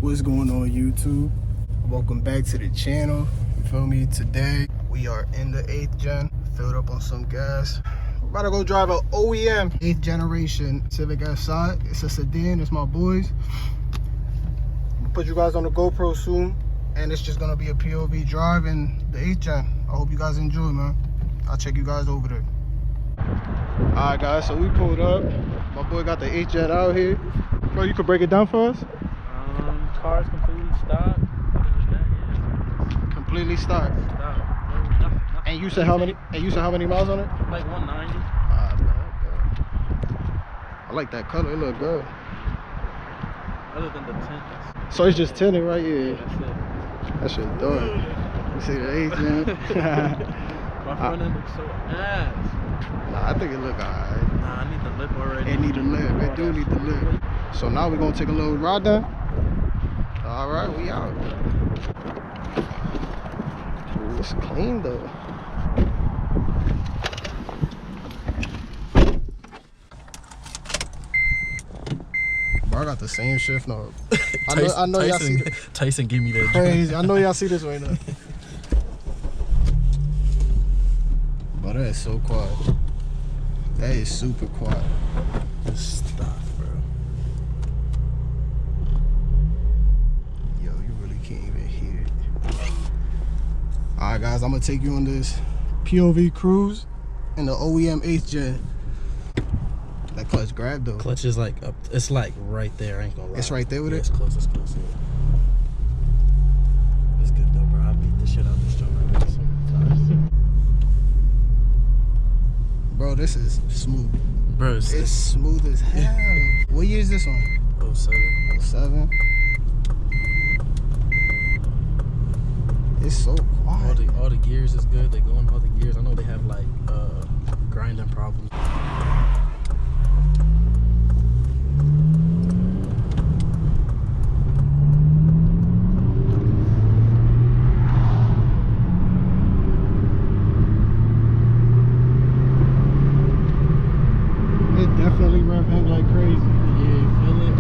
What's going on, YouTube? Welcome back to the channel. You feel me? Today we are in the 8th gen, filled up on some gas. We're about to go drive a OEM 8th generation Civic Si. It's a sedan. It's my boys. I'll put you guys on the GoPro soon, and it's just gonna be a POV drive in the 8th gen. I hope you guys enjoy, man. I'll check you guys over there. All right, guys. So we pulled up. My boy got the 8th gen out here. Bro, you could break it down for us? Car's completely stock. Completely stock. Nothing. And you said how many? And you said how many miles on it? Like 190. I like that color. It look good. Other than the tint. So it's just tinted, right? Yeah. That's it. That shit dope. You see the 8th gen? My front end looks so ass. Nah, I think it look alright. Nah, I need the lip already. It need a lip. It do need the lip. So now we're gonna take a little ride down. All right, we out. Ooh, it's clean though. Bro, I got the same shift knob. I know y'all see this. Tyson gave me that. Crazy. I know y'all see this right now. But that is so quiet. That is super quiet. Just stop, bro. Yo, you really can't even hear it. Alright guys, I'm gonna take you on this POV cruise in the OEM 8th gen. That clutch grab though. Clutch is like up. It's like right there. I ain't gonna lie. It's right there with it? It's close. It's close. Yeah. It's good though, bro. I beat the shit out of this joint already so many times. Bro, this is smooth. Bro, it's smooth as hell. What year is this one? 07. 07. It's so quiet. All the gears is good. They go on all the gears. I know they have like grinding problems. Definitely revving like crazy. Yeah, feel it.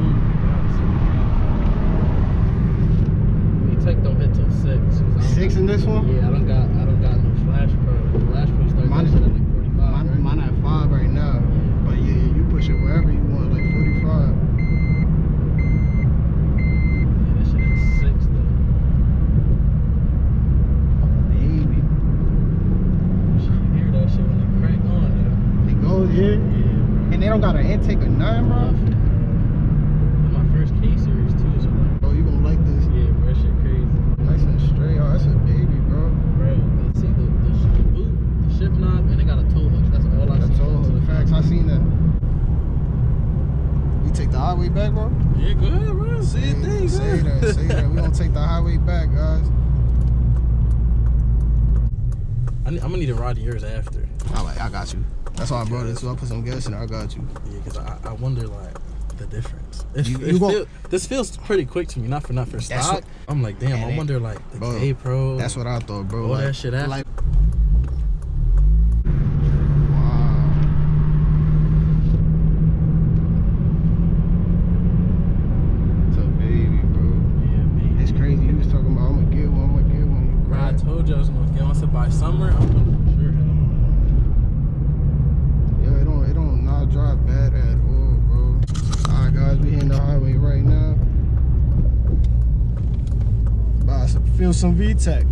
You take don't hit till 6. 6 in this one? Yeah, I don't got no flash pro. Flash pro starts at like 45. Mine at 5 right now. Yeah. But yeah, you push it wherever you want, like 45. Yeah, this shit is 6 though. Baby. Shit, you hear that shit when it crank on though. It goes here. Yeah. And they don't got an intake of 9, bro. This is my first K series too, so like. Oh, you gonna like this? Yeah, bro, shit crazy. Nice and straight. Oh, that's a baby, bro. Bro, let's see the boot, the shift knob, and they got a tow hook. That's all I see. That's all the facts. I seen that. We take the highway back, bro? Yeah, go ahead, bro. See your thing, Say that. We gonna take the highway back, guys. I'm gonna need to ride yours after. Alright, I got you. That's why I brought it, so I put some gas in there. I got you. Yeah, because I wonder like the difference. This feels pretty quick to me, not for stock. I'm like, damn, I wonder like the K Pro. That's what I thought, bro. All that shit after. Like, I told you I was gonna get on. I said by summer, I'm gonna for sure have one. Yo, it don't not drive bad at all, bro. Alright guys, we hitting the highway right now. About to feel some VTEC.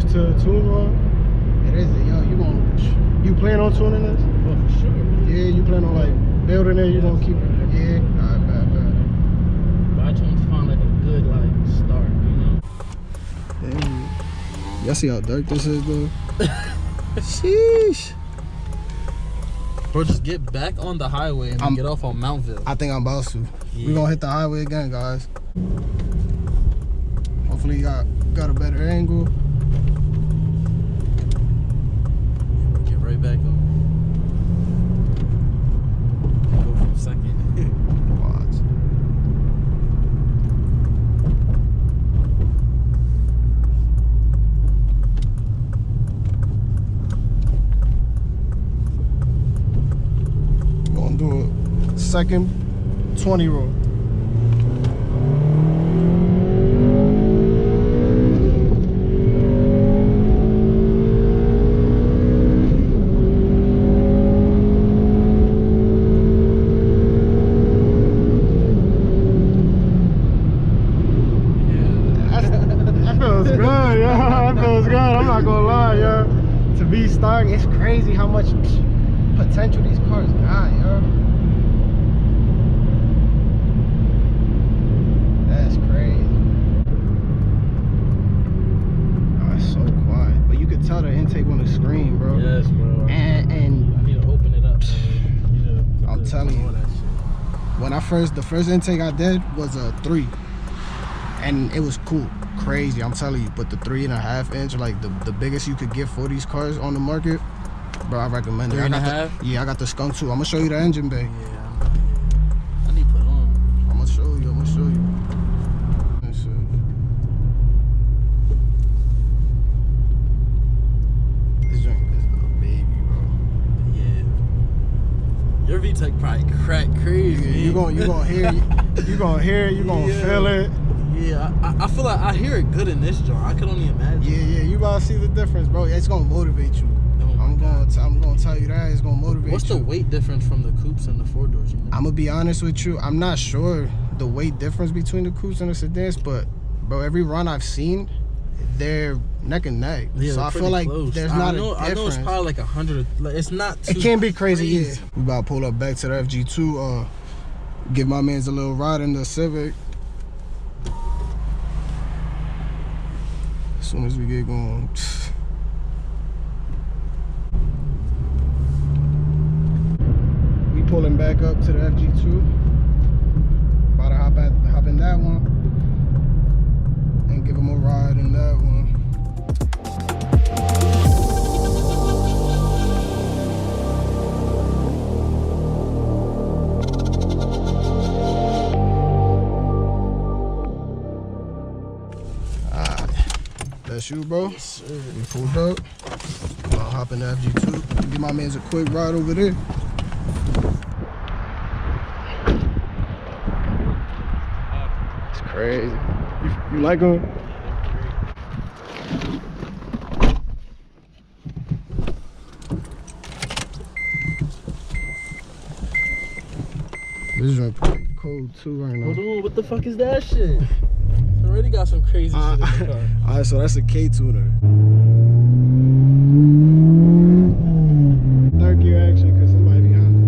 To tune on, it is. Yo, you plan on tuning this? Oh, for sure. Yeah, you plan on like building it. You gonna keep it? Yeah. Alright, bad. But I just want to find like a good like start, you know. Damn. Y'all see how dark this is, bro? Sheesh. Bro, just get back on the highway and get off on Mountville. I think I'm about to. Yeah. We're gonna hit the highway again, guys. Hopefully you got a better angle. We'll get right back on. Go for a second. Watch. Gonna do a second 20 roll. It's crazy how much potential these cars got, yo. That's crazy. Oh, it's so quiet, but you could tell the intake on the screen, bro. Yes, bro. And I need to open it up. I'm telling you, when the first intake I did was a 3, and it was cool. Crazy, I'm telling you. But the 3.5 inch, like the biggest you could get for these cars on the market, bro, I recommend it. 3.5? Yeah, I got the Skunk too. I'm gonna show you the engine bay. Yeah, I need to put it on. I'm gonna show you. That's it. This joint is a baby, bro. Yeah. Your VTEC probably crack crazy. Yeah, you gonna hear it. You gonna feel it. Yeah, I feel like I hear it good in this jar. I can only imagine. Yeah, you about to see the difference, bro. It's gonna motivate you. I'm gonna tell you that it's gonna motivate you. What's the weight difference from the coupes and the 4-doors? You know? I'm gonna be honest with you. I'm not sure the weight difference between the coupes and the sedans, but bro, every run I've seen, they're neck and neck. Yeah, so I feel like close. there's not a difference. I know it's probably like 100. Like, it's not too It can't be crazy. crazy. Yeah. We about to pull up back to the FG2. Give my mans a little ride in the Civic. As soon as we get going. We pulling back up to the FG2. About to hop in that one and give him a ride in that one. That's you, bro. Yes, sir. We pulled up. I'll hop in the FG2. Give my mans a quick ride over there. It's crazy. You like him? This joint pretty cold too right now. Hold on, what the fuck is that shit? I already got some crazy shit in the car. Alright, so that's a K tuner. Third gear action because somebody behind us.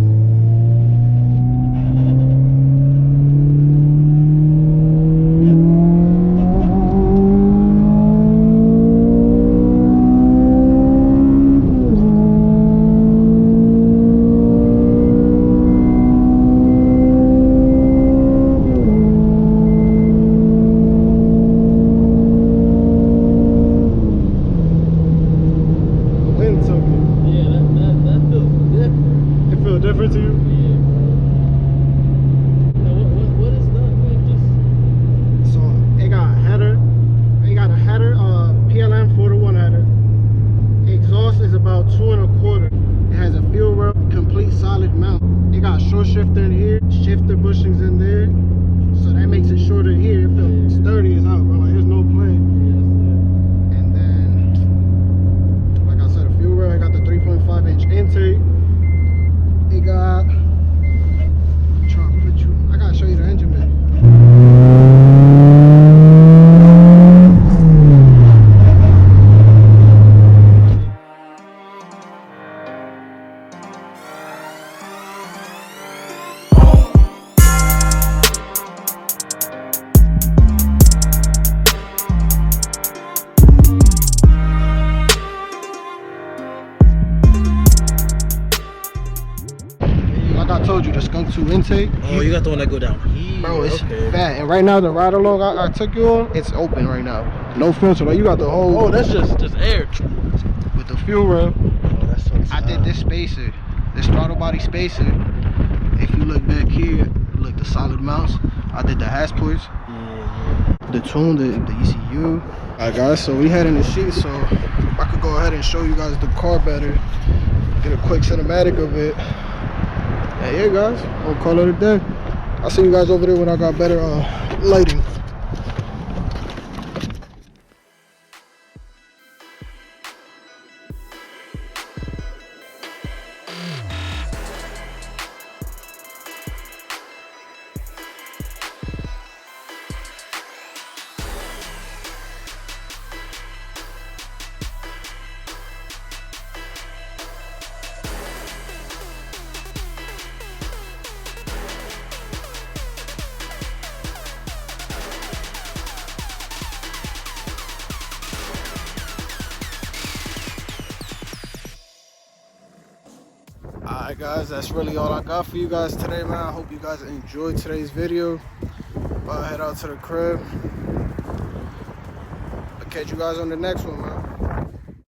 take. Oh, you got the one that go down here. Bro, it's fat. And right now, the ride along I took you on, it's open right now. No filter. Like, you got the whole. Oh, that's just air. With the fuel rail. Oh, that's so I did this spacer, this throttle body spacer. If you look back here, look, the solid mounts. I did the hash ports. Yeah. The tune, the ECU. Alright guys, so we had in the sheet, so I could go ahead and show you guys the car better, get a quick cinematic of it. And yeah guys, we'll call it a day. I'll see you guys over there when I got better lighting. Alright guys, that's really all I got for you guys today, man. I hope you guys enjoyed today's video. I'll head out to the crib. I'll catch you guys on the next one, man.